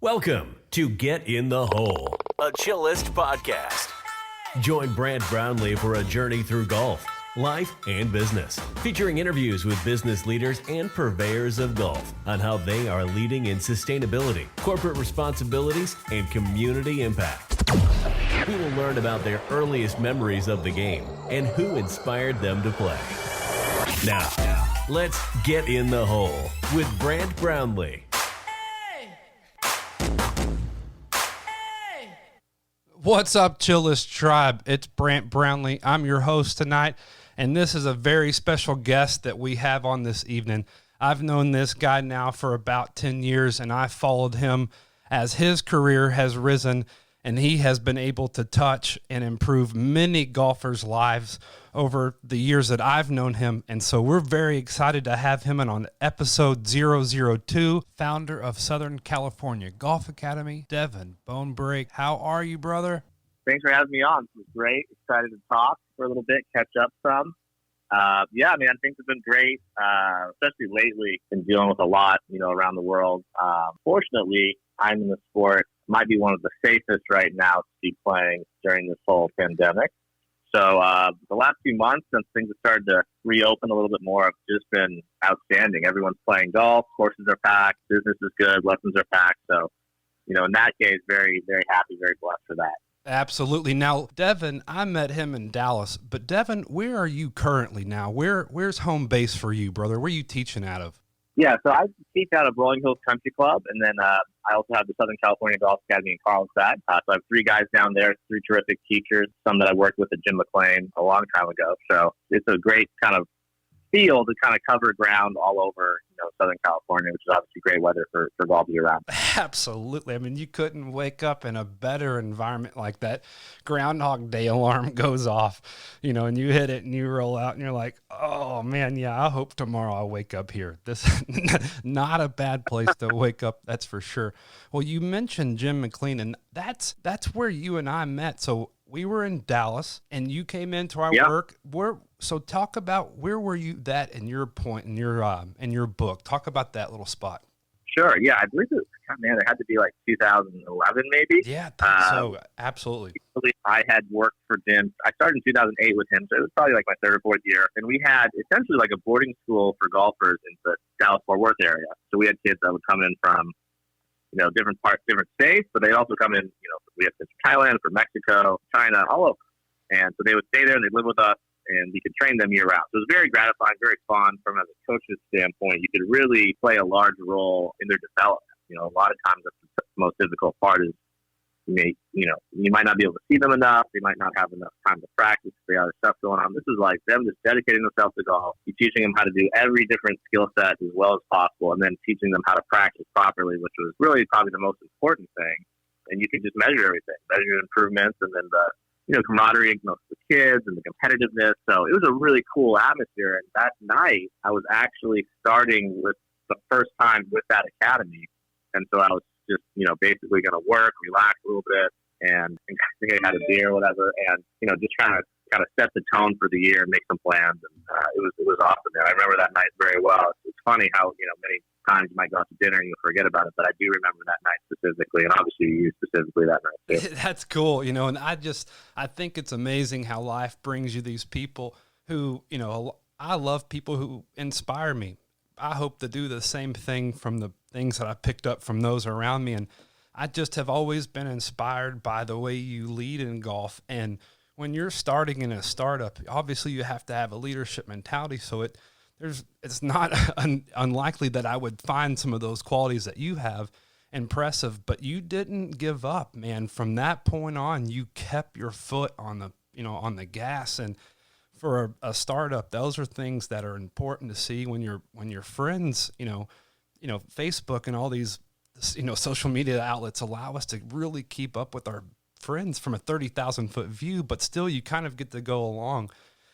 Welcome to Get in the Hole, a Chilleist podcast. Join Brant Brownlee for a journey through golf, life, and business, featuring interviews with business leaders and purveyors of golf on how they are leading in sustainability, corporate responsibilities, and community impact. We will learn about their earliest memories of the game and who inspired them to play. Now, let's get in the hole with Brant Brownlee. What's up, Chilleist tribe? It's Brant Brownlee. I'm your host tonight, and this is a very special guest that we have on this evening. I've known this guy now for about 10 years, and I followed him as his career has risen, and he has been able to touch and improve many golfers' lives over the years that I've known him. And so we're very excited to have him on episode 002, founder of Southern California Golf Academy, Devan Bonebrake. How are you, brother? Thanks for having me on. It was great. Excited to talk for a little bit, catch up some. Yeah, man, things have been great, especially lately. Been dealing with a lot, around the world. Fortunately, I'm in the sport. Might be one of the safest right now to be playing during this whole pandemic. So the last few months, since things have started to reopen a little bit more, have just been outstanding. Everyone's playing golf, courses are packed, business is good, lessons are packed. So, in that case, very, very happy, very blessed for that. Absolutely. Now, Devan, I met him in Dallas, but Devan, where are you currently now? Where's home base for you, brother? Where are you teaching out of? Yeah, so I teach out of Rolling Hills Country Club, and then I also have the Southern California Golf Academy in Carlsbad. So I have three guys down there, three terrific teachers, some that I worked with at Jim McLean a long time ago. So it's a great kind of field to kind of cover ground all over, Southern California, which is obviously great weather for golf year round. Absolutely. I mean, you couldn't wake up in a better environment like that. Groundhog Day alarm goes off, and you hit it and you roll out and you're like, oh man, yeah, I hope tomorrow I wake up here. This not a bad place to wake up. That's for sure. Well, you mentioned Jim McLean, and that's where you and I met. So we were in Dallas and you came into our work. So talk about where were you at in your point in your book? Talk about that little spot. Sure. Yeah, I believe it had to be like 2011 maybe. Yeah, I think so. Absolutely. I had worked for Jim. I started in 2008 with him, so it was probably like my third or fourth year. And we had essentially like a boarding school for golfers in the Dallas-Fort Worth area. So we had kids that would come in from, different states, but they'd also come in, we had kids from Thailand, from Mexico, China, all over. And so they would stay there and they'd live with us, and we could train them year round. So it was very gratifying, very fun from as a coach's standpoint. You could really play a large role in their development. A lot of times that's the most difficult part is you might not be able to see them enough. They might not have enough time to practice. They have other stuff going on. This is like them just dedicating themselves to golf. You're teaching them how to do every different skill set as well as possible, and then teaching them how to practice properly, which was really probably the most important thing. And you can just measure everything, measure improvements, and then the camaraderie amongst the kids and the competitiveness. So it was a really cool atmosphere. And that night, I was actually starting with the first time with that academy. And so I was just, basically going to work, relax a little bit, and I think I had a beer or whatever, and, just kind of set the tone for the year, make some plans. And it was awesome. And I remember that night very well. It's funny how, many times you might go out to dinner and you'll forget about it, but I do remember that night specifically, and obviously you specifically that night too. That's cool, and I think it's amazing how life brings you these people who, I love people who inspire me. I hope to do the same thing from the things that I picked up from those around me, and I just have always been inspired by the way you lead in golf. And when you're starting in a startup, obviously you have to have a leadership mentality, so it's not unlikely that I would find some of those qualities that you have impressive, but you didn't give up, man. From that point on, you kept your foot on the gas. And for a startup, those are things that are important to see when your friends, Facebook and all these, social media outlets allow us to really keep up with our friends from a 30,000 foot view, but still you kind of get to go along.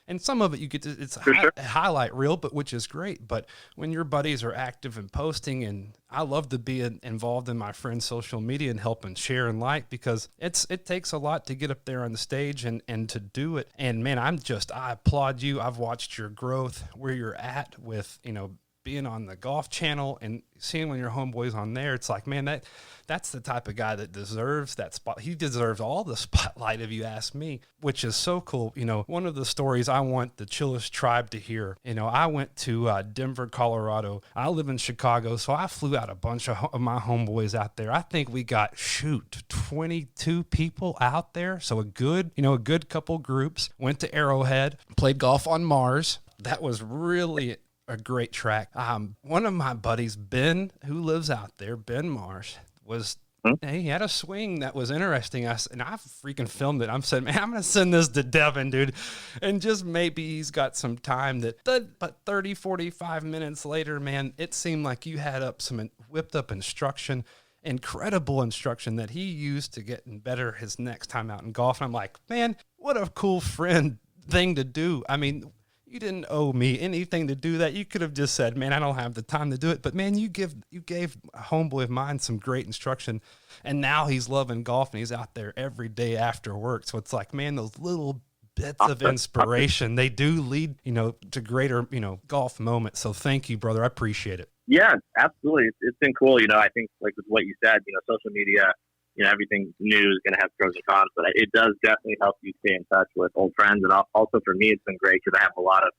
And some of it you get to, it's a highlight reel, but which is great. But when your buddies are active and posting, and I love to be involved in my friends' social media and help and share and like, because it takes a lot to get up there on the stage and to do it. And man, I applaud you. I've watched your growth, where you're at with, being on the Golf Channel and seeing when your homeboys on there, it's like, man, that's the type of guy that deserves that spot. He deserves all the spotlight, if you ask me, which is so cool. One of the stories I want the Chilleist tribe to hear, I went to Denver, Colorado. I live in Chicago, so I flew out a bunch of my homeboys out there. I think we got, 22 people out there. So a good couple groups. Went to Arrowhead, played golf on Mars. That was really a great track. One of my buddies, Ben, who lives out there, Ben Marsh, he had a swing that was interesting. I freaking filmed it. I'm saying, man, I'm going to send this to Devin, dude. And just maybe he's got some time but 30, 45 minutes later, man, it seemed like you had whipped up instruction, incredible instruction that he used to get better his next time out in golf. And I'm like, man, what a cool friend thing to do. I mean, you didn't owe me anything to do that. You could have just said, man, I don't have the time to do it. But man, you gave a homeboy of mine some great instruction, and now he's loving golf and he's out there every day after work. So it's like, man, those little bits of inspiration, they do lead, to greater, golf moments. So thank you, brother. I appreciate it. Yeah, absolutely. It's been cool. I think like with what you said, social media, everything new is going to have pros and cons, but it does definitely help you stay in touch with old friends. And also for me, it's been great because I have a lot of,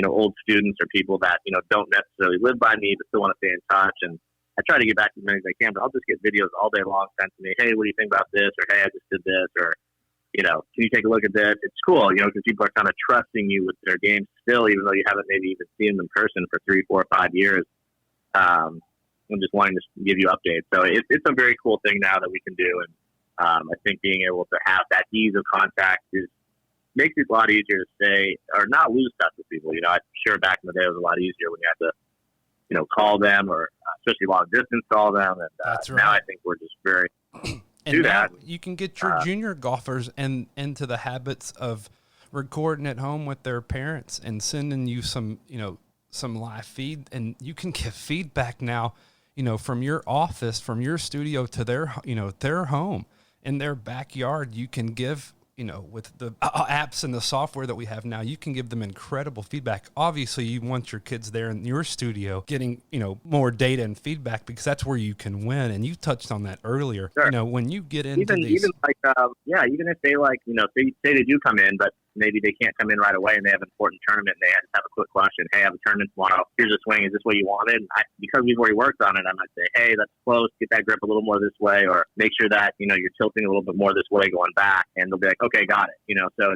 old students or people that, don't necessarily live by me, but still want to stay in touch. And I try to get back to as many as I can, but I'll just get videos all day long sent to me. Hey, what do you think about this? Or, hey, I just did this. Or, can you take a look at this? It's cool, because people are kind of trusting you with their game still, even though you haven't maybe even seen them in person for 3, 4, 5 years. I'm just wanting to give you updates. So it's a very cool thing now that we can do. And I think being able to have that ease of contact makes it a lot easier to stay or not lose touch with people. I'm sure back in the day it was a lot easier when you had to, call them or especially long distance call them. And That's right. Now I think we're just very and do now that. You can get your junior golfers into the habits of recording at home with their parents and sending you some live feed, and you can get feedback now, from your office, from your studio to their home in their backyard. You can give, with the apps and the software that we have now, you can give them incredible feedback. Obviously, you want your kids there in your studio getting, more data and feedback because that's where you can win. And you touched on that earlier. Sure. When you get into these, even if they say they do come in, but maybe they can't come in right away and they have an important tournament and they just have a quick question. Hey, I have a tournament tomorrow. Here's a swing. Is this what you wanted? And because we've already worked on it, I might say, hey, that's close. Get that grip a little more this way, or make sure that, you're tilting a little bit more this way going back. And they'll be like, okay, got it. So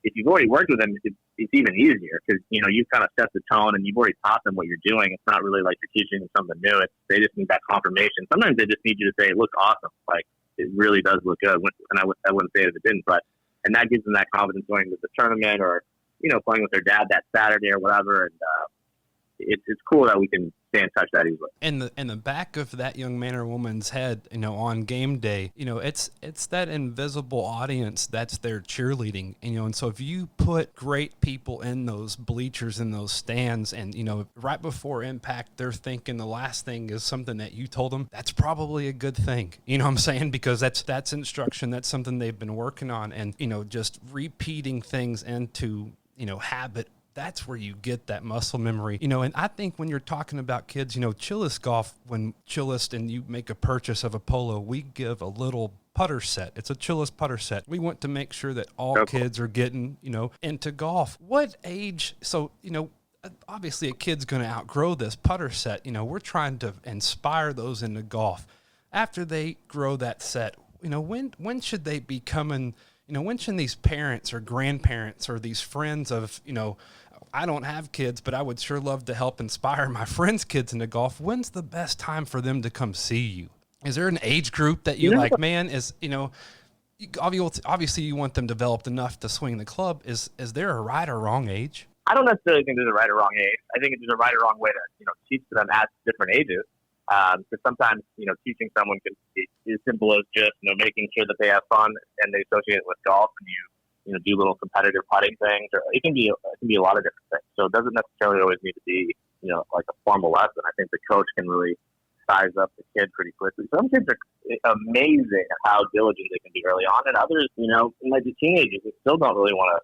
if you've already worked with them, it's even easier because, you've kind of set the tone and you've already taught them what you're doing. It's not really like you're teaching them something new. They just need that confirmation. Sometimes they just need you to say, it looks awesome. Like it really does look good. And I wouldn't say it if it didn't, and that gives them that confidence going to the tournament or, playing with their dad that Saturday or whatever. And it's cool that we can stay in touch that easily. In the back of that young man or woman's head, on game day, it's that invisible audience that's their cheerleading. And so if you put great people in those bleachers, in those stands, and, right before impact, they're thinking the last thing is something that you told them, that's probably a good thing. You know what I'm saying? Because that's instruction. That's something they've been working on. And, just repeating things into, habit. That's where you get that muscle memory, and I think when you're talking about kids, Chilleist golf, when Chilleist and you make a purchase of a polo, we give a little putter set. It's a Chilleist putter set. We want to make sure that all kids are getting, into golf. What age? So, obviously a kid's going to outgrow this putter set. We're trying to inspire those into golf. After they grow that set, when should they be coming, when should these parents or grandparents or these friends of, I don't have kids, but I would sure love to help inspire my friends' kids into golf. When's the best time for them to come see you? Is there an age group that you like, man, is, obviously you want them developed enough to swing the club. Is there a right or wrong age? I don't necessarily think there's a right or wrong age. I think there's a right or wrong way to, teach them at different ages. Because sometimes, teaching someone can be as simple as just, making sure that they have fun and they associate it with golf and do little competitive putting things, or it can be a lot of different things. So it doesn't necessarily always need to be, like a formal lesson. I think the coach can really size up the kid pretty quickly. Some kids are amazing at how diligent they can be early on, and others, like the teenagers, they still don't really want to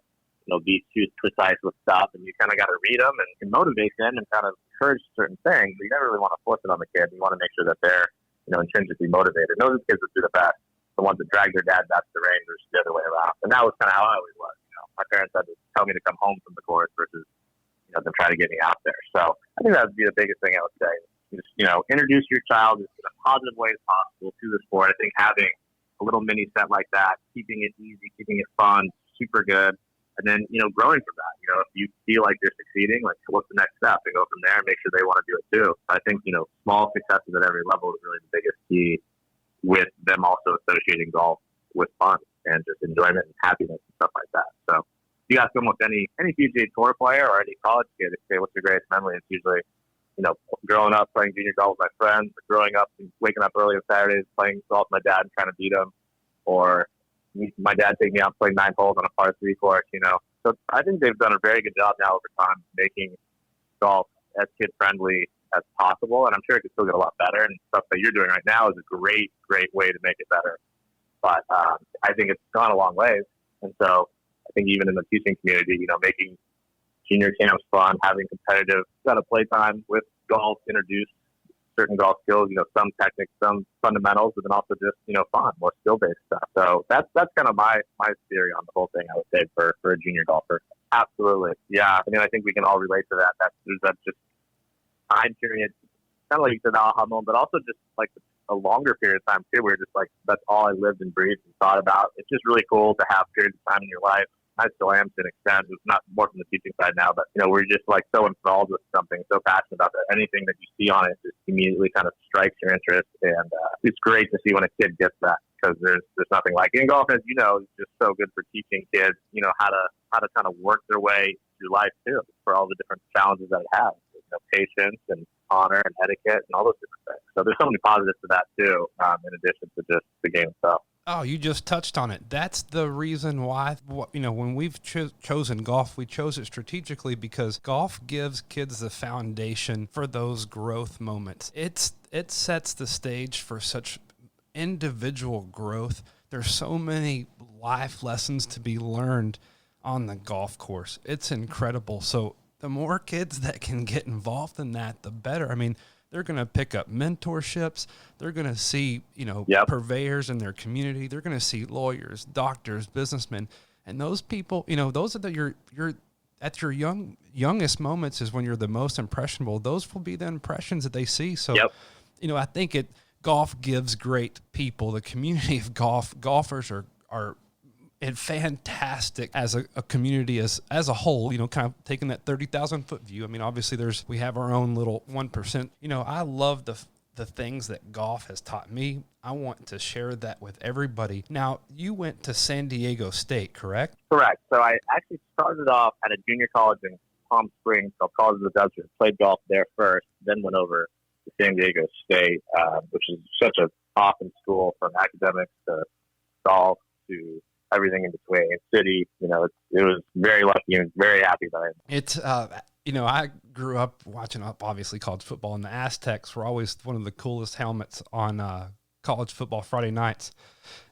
be too precise with stuff, and you kind of got to read them and motivate them and kind of encourage certain things, but you never really want to force it on the kid. You want to make sure that they're, intrinsically motivated. Those are the kids that do the best, the ones that drag their dad back to the range versus the other way around. And that was kind of how I always was. My parents had to tell me to come home from the course versus, them trying to get me out there. So I think that would be the biggest thing I would say. Just, introduce your child in a positive way as possible to the sport. I think having a little mini set like that, keeping it easy, keeping it fun, super good. And then, growing from that, if you feel like you're succeeding, like what's the next step, and go from there and make sure they want to do it too. I think, small successes at every level is really the biggest key, with them also associating golf with fun and just enjoyment and happiness and stuff like that. So if you ask almost any PGA Tour player or any college kid, they say, what's your greatest memory? It's usually, growing up playing junior golf with my friends, or growing up and waking up early on Saturdays playing golf with my dad and trying to beat him, or my dad taking me out playing 9 holes on a par 3 course, So I think they've done a very good job now over time making golf as kid-friendly as possible, and I'm sure it could still get a lot better, and stuff that you're doing right now is a great way to make it better. But I think it's gone a long ways, and so I think even in the teaching community, making junior camps fun, having competitive kind of playtime with golf, introduce certain golf skills, some techniques, some fundamentals, but then also just, fun, more skill-based stuff. So that's kind of my theory on the whole thing, I would say, for a junior golfer. Absolutely. Yeah. I think we can all relate to that. That's just time period, kind of like you said, the aha moment, but also just like a longer period of time too, where just like, that's all I lived and breathed and thought about. It's just really cool to have periods of time in your life. I still am to an extent. It's not more from the teaching side now, but we're just like so enthralled with something, so passionate about that. Anything that you see on it just immediately kind of strikes your interest, and it's great to see when a kid gets that, because there's nothing like it. And golf, as you know, is just so good for teaching kids, how to kind of work their way through life too, for all the different challenges that it has. Patience and honor and etiquette and all those different things. So there's so many positives to that too, in addition to just the game itself. Oh, you just touched on it. That's the reason why, when we've chosen golf, we chose it strategically because golf gives kids the foundation for those growth moments. It sets the stage for such individual growth. There's so many life lessons to be learned on the golf course. It's incredible. So the more kids that can get involved in that, the better. They're going to pick up mentorships. They're going to see, purveyors in their community. They're going to see lawyers, doctors, businessmen. And those people, those are your at your youngest moments is when you're the most impressionable. Those will be the impressions that they see. So, I think golf gives great people. The community of golfers are and fantastic as a community as a whole, kind of taking that 30,000 foot view. Obviously we have our own little 1%. I love the things that golf has taught me. I want to share that with everybody. Now, you went to San Diego State, correct? Correct. So I actually started off at a junior college in Palm Springs called College of the Desert. Played golf there first, then went over to San Diego State, which is such an awesome school, from academics to golf to everything in between. City, it was very lucky and very happy that I am. It's, I grew up watching obviously college football, and the Aztecs were always one of the coolest helmets on college football Friday nights.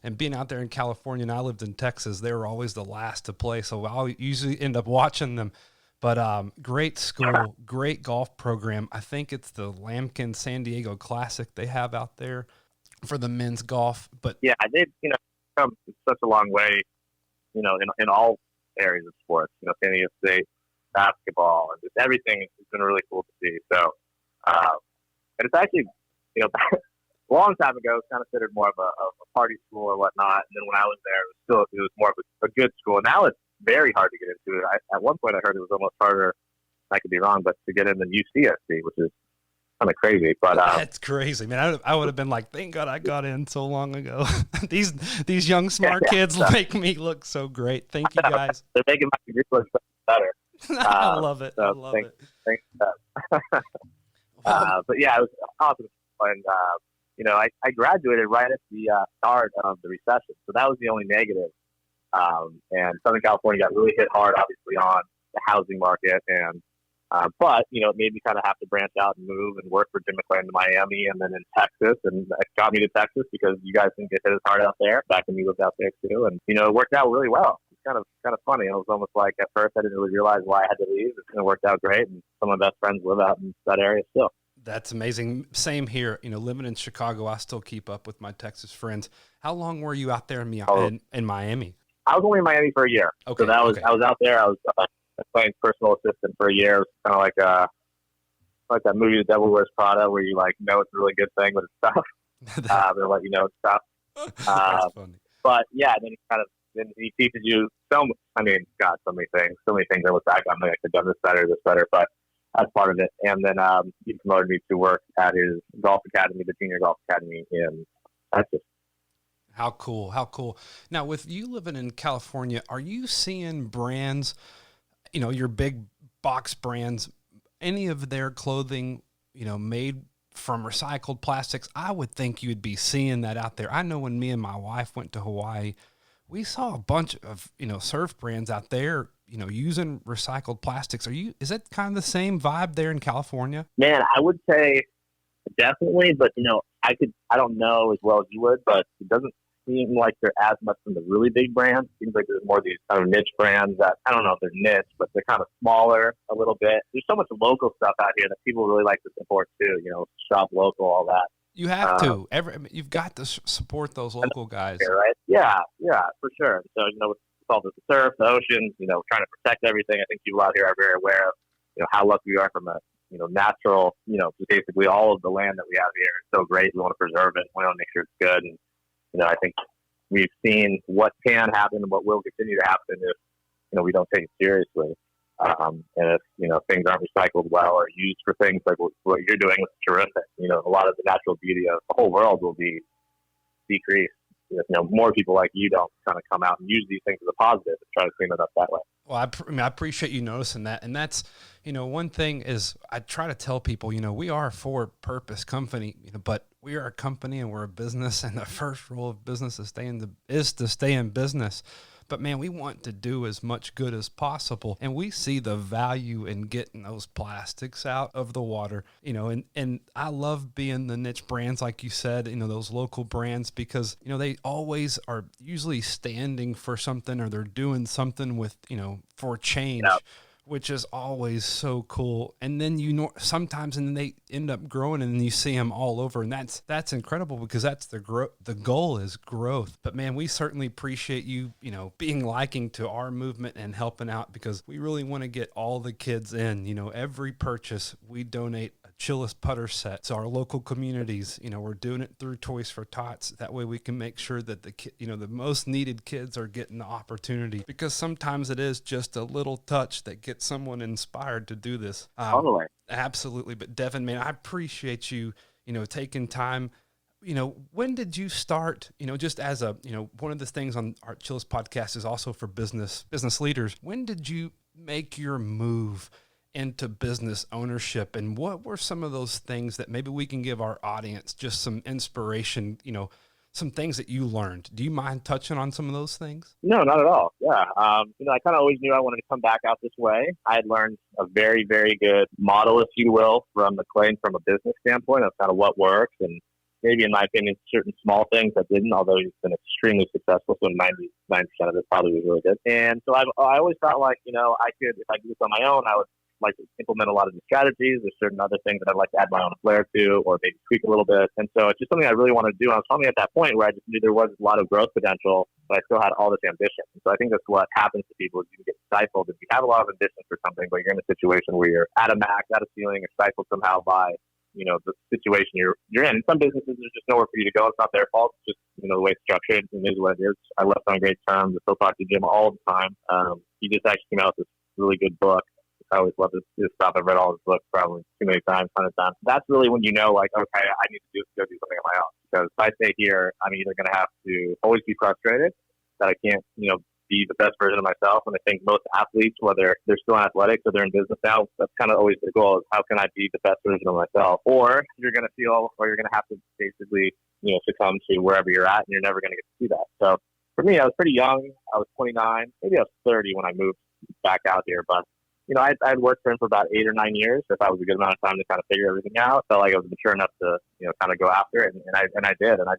And being out there in California, and I lived in Texas, they were always the last to play, so I'll usually end up watching them. But great school, great golf program. I think it's the Lambkin San Diego Classic they have out there for the men's golf. But yeah, they've come such a long way, in all areas of sports. San Diego State basketball and just everything. It's been really cool to see. So, and it's actually, a long time ago, it was kind of considered more of a party school or whatnot. And then when I was there, it was more of a good school. Now it's very hard to get into it. At one point, I heard it was almost harder. I could be wrong, but to get in the UCSC, which is kind of crazy. But that's crazy, man. I would have been like, thank God I got in so long ago. these young smart kids make me look so great. Thank you, guys. They're making my degree look better. I love it. So I love it. Thanks for that. But yeah, it was awesome. And I graduated right at the start of the recession, so that was the only negative. And Southern California got really hit hard, obviously, on the housing market, and but it made me kind of have to branch out and move and work for Jim McLean in Miami, and then in Texas, and it got me to Texas because you guys didn't get hit as hard out there back when you lived out there too, and it worked out really well. kind of funny. It was almost like at first I didn't really realize why I had to leave. It worked out great, and some of my best friends live out in that area still. That's amazing. Same here. Living in Chicago, I still keep up with my Texas friends. How long were you out there in Miami? I was only in Miami for a year. Okay. So I was out there. I was playing personal assistant for a year. It was kind of like that movie, The Devil Wears Prada, where you it's a really good thing, but it's tough. They'll let you know it's tough. That's funny. But yeah, then he teaches you so many things. So many things I look back on, I could have done this better, but that's part of it. And then he promoted me to work at his golf academy, the junior golf academy in Texas. How cool. Now, with you living in California, are you seeing brands, your big box brands, any of their clothing, made from recycled plastics? I would think you'd be seeing that out there. I know when me and my wife went to Hawaii, we saw a bunch of, surf brands out there, using recycled plastics. Is that kind of the same vibe there in California? Man, I would say definitely, but I don't know as well as you would, but it doesn't seem like they're as much from the really big brands. It seems like there's more of these kind of niche brands that, I don't know if they're niche, but they're kind of smaller a little bit. There's so much local stuff out here that people really like to support too, shop local, all that. You have to. You've got to support those local guys. Right? Yeah, for sure. So, with all the surf, the oceans, trying to protect everything. I think people out here are very aware of, how lucky we are from a, natural, basically all of the land that we have here is so great. We want to preserve it. We want to make sure it's good. And, I think we've seen what can happen and what will continue to happen if, we don't take it seriously. And if, things aren't recycled well or used for things like what you're doing, is terrific. A lot of the natural beauty of the whole world will be decreased. If, more people like you don't kind of come out and use these things as a positive and try to clean it up that way. Well, I appreciate you noticing that. And that's, one thing is I try to tell people, we are a for-purpose company, but we are a company and we're a business. And the first rule of business is to stay in business. But man, we want to do as much good as possible. And we see the value in getting those plastics out of the water, and I love being the niche brands, like you said, those local brands, because, they always are usually standing for something or they're doing something with, for change. Yep. Which is always so cool. And then, sometimes and then they end up growing and then you see them all over. And that's incredible because that's the goal is growth. But man, we certainly appreciate you, being liking to our movement and helping out because we really want to get all the kids in, every purchase we donate a Chilleist putter set to our local communities. We're doing it through Toys for Tots. That way we can make sure that the most needed kids are getting the opportunity because sometimes it is just a little touch that gets someone inspired to do this. Totally. Absolutely. But Devin, man, I appreciate you, taking time. When did you start, just as a, one of the things on our Chilleist podcast is also for business leaders. When did you make your move into business ownership? And what were some of those things that maybe we can give our audience just some inspiration, some things that you learned? Do you mind touching on some of those things? No, not at all. Yeah. I kind of always knew I wanted to come back out this way. I had learned a very, very good model, if you will, from McLean from a business standpoint of kind of what works. And maybe, in my opinion, certain small things that didn't, although he's been extremely successful. So 99% of it probably was really good. And so I always felt like, if I could do this on my own, I would like to implement a lot of the strategies. There's certain other things that I'd like to add my own flair to or maybe tweak a little bit. And so it's just something I really wanted to do. And I was finally at that point where I just knew there was a lot of growth potential, but I still had all this ambition. And so I think that's what happens to people is you can get stifled if you have a lot of ambition for something, but you're in a situation where you're at a max, at a ceiling, or stifled somehow by, the situation you're in. In some businesses, there's just nowhere for you to go. It's not their fault. It's just, the way it's structured. And it is what it is. I left on great terms. I still talk to Jim all the time. He just actually came out with this really good book. I always love this stuff. I've read all his books probably too many times, 100 times. That's really when like, okay, I need to go do something on my own. Because if I stay here, I'm either going to have to always be frustrated that I can't, be the best version of myself. And I think most athletes, whether they're still in athletics or they're in business now, that's kind of always the goal is how can I be the best version of myself? Or you're going to have to basically, succumb to wherever you're at and you're never going to get to see that. So for me, I was pretty young. I was 29, maybe I was 30 when I moved back out here. But I'd worked for him for about 8 or 9 years. So if I was a good amount of time to kind of figure everything out, felt like I was mature enough to, kind of go after it. And I did. And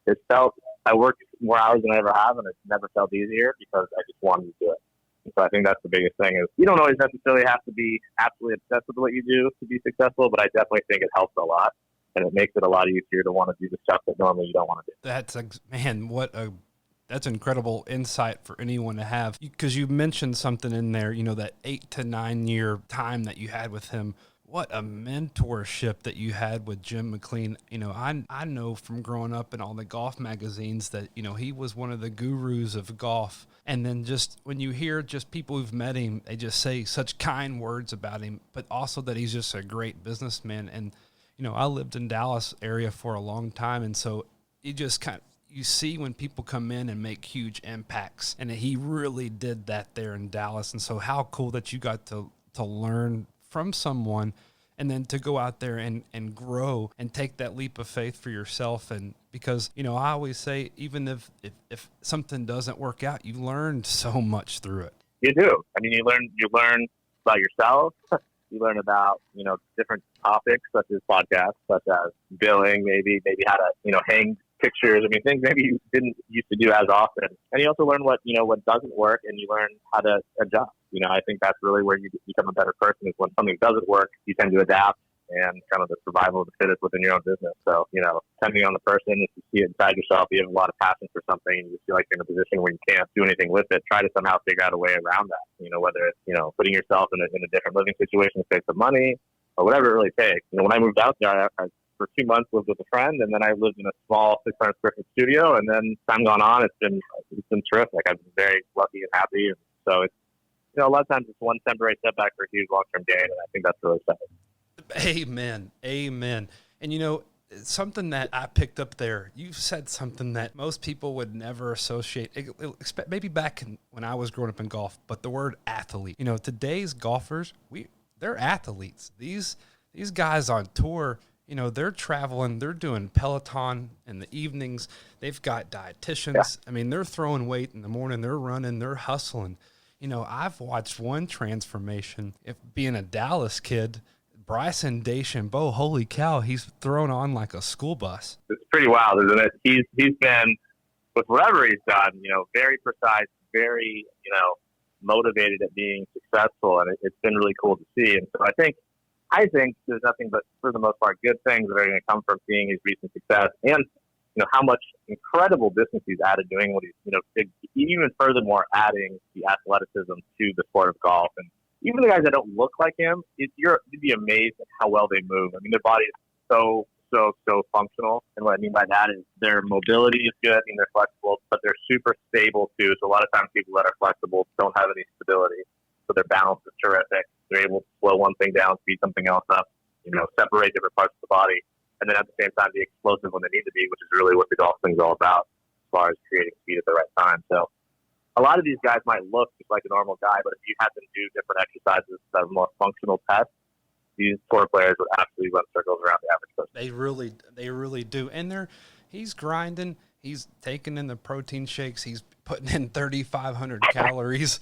it felt I worked more hours than I ever have, and it never felt easier because I just wanted to do it. And so I think that's the biggest thing is you don't always necessarily have to be absolutely obsessed with what you do to be successful, but I definitely think it helps a lot, and it makes it a lot easier to want to do the stuff that normally you don't want to do. That's incredible insight for anyone to have, because you mentioned something in there, that 8 to 9 year time that you had with him. What a mentorship that you had with Jim McLean. I know from growing up in all the golf magazines that, he was one of the gurus of golf. And then just when you hear just people who've met him, they just say such kind words about him, but also that he's just a great businessman. And, I lived in Dallas area for a long time. And so you see when people come in and make huge impacts, and he really did that there in Dallas. And so how cool that you got to learn from someone and then to go out there and grow and take that leap of faith for yourself. And because, I always say, even if something doesn't work out, you learn so much through it. You do. I mean, you learn about yourself. You learn about, different topics such as podcasts, such as billing, maybe how to, hang pictures. I mean, things maybe you didn't used to do as often. And you also learn what doesn't work, and you learn how to adjust. I think that's really where you become a better person is when something doesn't work, you tend to adapt and kind of the survival of the fittest within your own business. So, depending on the person, if you see it inside yourself, you have a lot of passion for something and you feel like you're in a position where you can't do anything with it, try to somehow figure out a way around that, whether it's, putting yourself in a different living situation to save some money or whatever it really takes. When I moved out there, I for 2 months lived with a friend, and then I lived in a small 600 square foot studio, and then time gone on, it's been terrific. I've been very lucky and happy. And so it's, a lot of times it's one temporary setback for a huge long-term gain, and I think that's really exciting. Amen. And something that I picked up there, you said something that most people would never associate, maybe back when I was growing up in golf, but the word athlete. Today's golfers, they're athletes. These guys on tour, they're traveling, they're doing Peloton in the evenings. They've got dietitians. Yeah. I mean, they're throwing weight in the morning, they're running, they're hustling. I've watched one transformation. If being a Dallas kid, Bryson DeChambeau, holy cow, he's thrown on like a school bus. It's pretty wild, isn't it? He's been, with whatever he's done, very precise, very, motivated at being successful, and it's been really cool to see. And so I think there's nothing but, for the most part, good things that are going to come from seeing his recent success, and how much incredible distance he's added doing what he's, even furthermore adding the athleticism to the sport of golf. And even the guys that don't look like him, you'd be amazed at how well they move. I mean, their body is so functional. And what I mean by that is their mobility is good and they're flexible, but they're super stable too. So a lot of times people that are flexible don't have any stability. So their balance is terrific. They're able to slow one thing down, speed something else up, separate different parts of the body. And then at the same time, be explosive when they need to be, which is really what the golf thing's all about as far as creating speed at the right time. So a lot of these guys might look just like a normal guy, but if you had them do different exercises that are more functional tests, these tour players would absolutely run circles around the average person. They really do. And he's grinding. He's taking in the protein shakes. He's putting in 3,500 calories,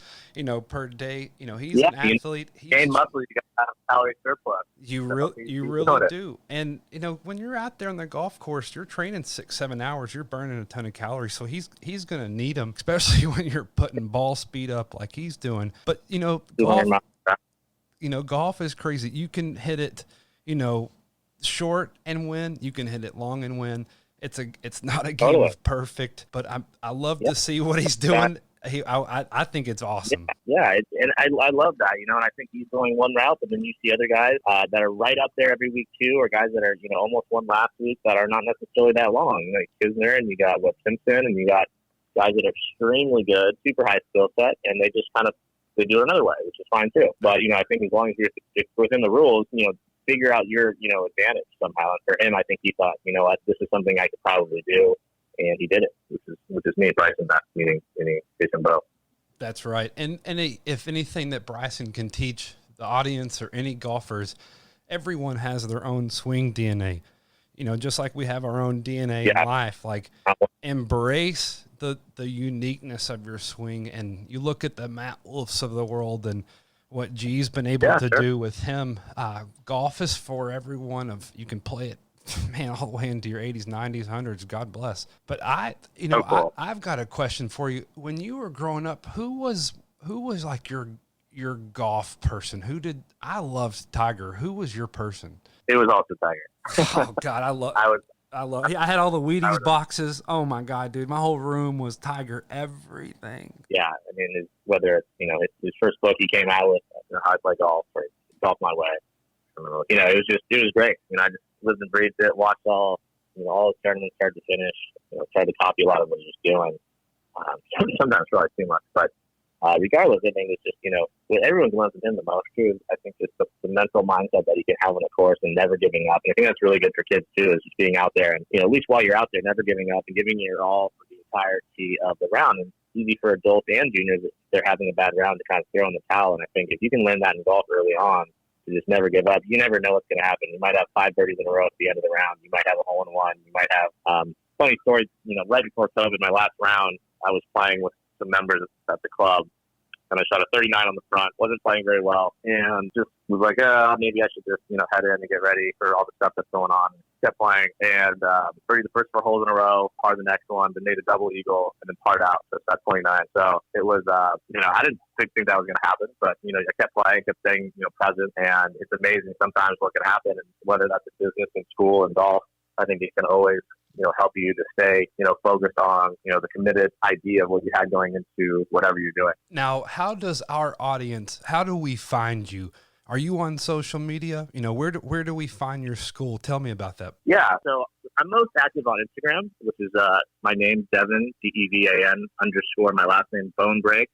per day. He's an athlete. Gain muscle, you got to have calorie surplus. You really do. And, when you're out there on the golf course, you're training 6-7 hours, you're burning a ton of calories. So he's going to need them, especially when you're putting ball speed up like he's doing. But, golf is crazy. You can hit it, short and win. You can hit it long and win. It's not a game of perfect, but I love to see what he's doing. I think it's awesome. Yeah, and I love that, and I think he's going one route, but then you see other guys that are right up there every week too, or guys that are almost won last week that are not necessarily that long. Like Kisner, and you got Simpson, and you got guys that are extremely good, super high skill set, and they just they do it another way, which is fine too. But I think as long as you're within the rules, figure out your advantage somehow. And for him, I think he thought, what, this is something I could probably do, and he did it, which is me, Bryson, not meaning DeChambeau. That's right. And if anything that Bryson can teach the audience or any golfers, everyone has their own swing DNA. Just like we have our own DNA in life. Like, embrace the uniqueness of your swing. And you look at the Matt Wolfs of the world and what G's been able to do with him. Golf is for everyone. You can play it man, all the way into your 80s, 90s, 100s. God bless. But Cool. I've got a question for you. When you were growing up, who was like your golf person? I loved Tiger. Who was your person? It was also Tiger. Oh God, I had all the Wheaties boxes. Oh my God, dude, my whole room was Tiger. Everything. Yeah, I mean, whether it's it's his first book he came out with, How to Play Golf, or Golf My Way. It was great. I just lived and breathed it. Watched all the tournaments, start to finish. Tried to copy a lot of what he was doing. Sometimes probably too much, but regardless, I think it's just what everyone learns from him the most too. I think it's the mental mindset that you can have on a course and never giving up. And I think that's really good for kids too, is just being out there and at least while you're out there, never giving up and giving your all for the entirety of the round. And it's easy for adults and juniors if they're having a bad round to kind of throw in the towel. And I think if you can learn that in golf early on, to just never give up. You never know what's going to happen. You might have 5 birdies in a row at the end of the round. You might have a hole-in-one. You might have funny story. Right before COVID, my last round, I was playing with some members at the club, and I shot a 39 on the front. Wasn't playing very well, and just was like, maybe I should just head in and get ready for all the stuff that's going on. Kept playing, and birdied the first 4 holes in a row, par the next one, then made a double eagle, and then parred out. So shot 29. So it was, I didn't think that was going to happen, but I kept playing, kept staying, present, and it's amazing sometimes what can happen, and whether that's a business in school and golf, I think it can always help you to stay, focused on, the committed idea of what you had going into whatever you're doing. Now, how do we find you? Are you on social media? Where do we find your school? Tell me about that. Yeah, so I'm most active on Instagram, which is my name, Devan, Devan _ my last name, Bonebrake.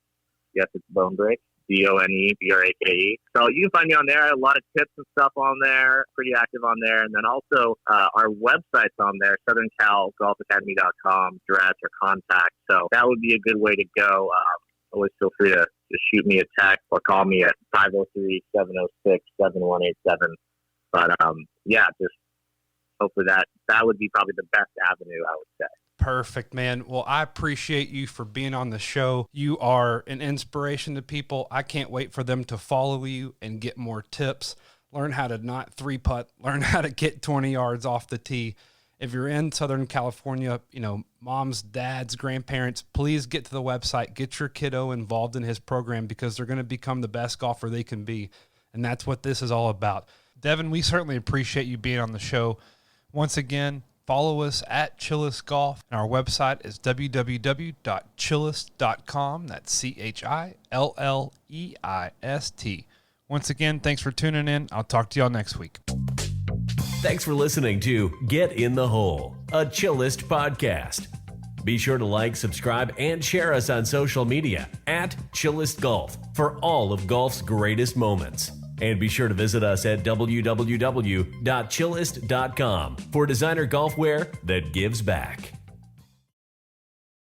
Yes, it's Bonebrake. Bonebrake. So you can find me on there. I have a lot of tips and stuff on there, pretty active on there. And then also our website's on there, southerncalgolfacademy.com, direct or contact. So that would be a good way to go. Always feel free to just shoot me a text or call me at 503-706-7187. But just hopefully that would be probably the best avenue, I would say. Perfect, man. Well, I appreciate you for being on the show. You are an inspiration to people. I can't wait for them to follow you and get more tips, learn how to not 3-putt, learn how to get 20 yards off the tee. If you're in Southern California, moms, dads, grandparents, please get to the website, get your kiddo involved in his program, because they're going to become the best golfer they can be. And that's what this is all about. Devan, we certainly appreciate you being on the show. Once again, follow us at Chilleist Golf, and our website is www.chilleist.com. That's CHILLEIST. Once again, thanks for tuning in. I'll talk to y'all next week. Thanks for listening to Get in the Hole, a Chilleist podcast. Be sure to like, subscribe, and share us on social media at Chilleist Golf for all of golf's greatest moments. And be sure to visit us at www.chilleist.com for designer golf wear that gives back.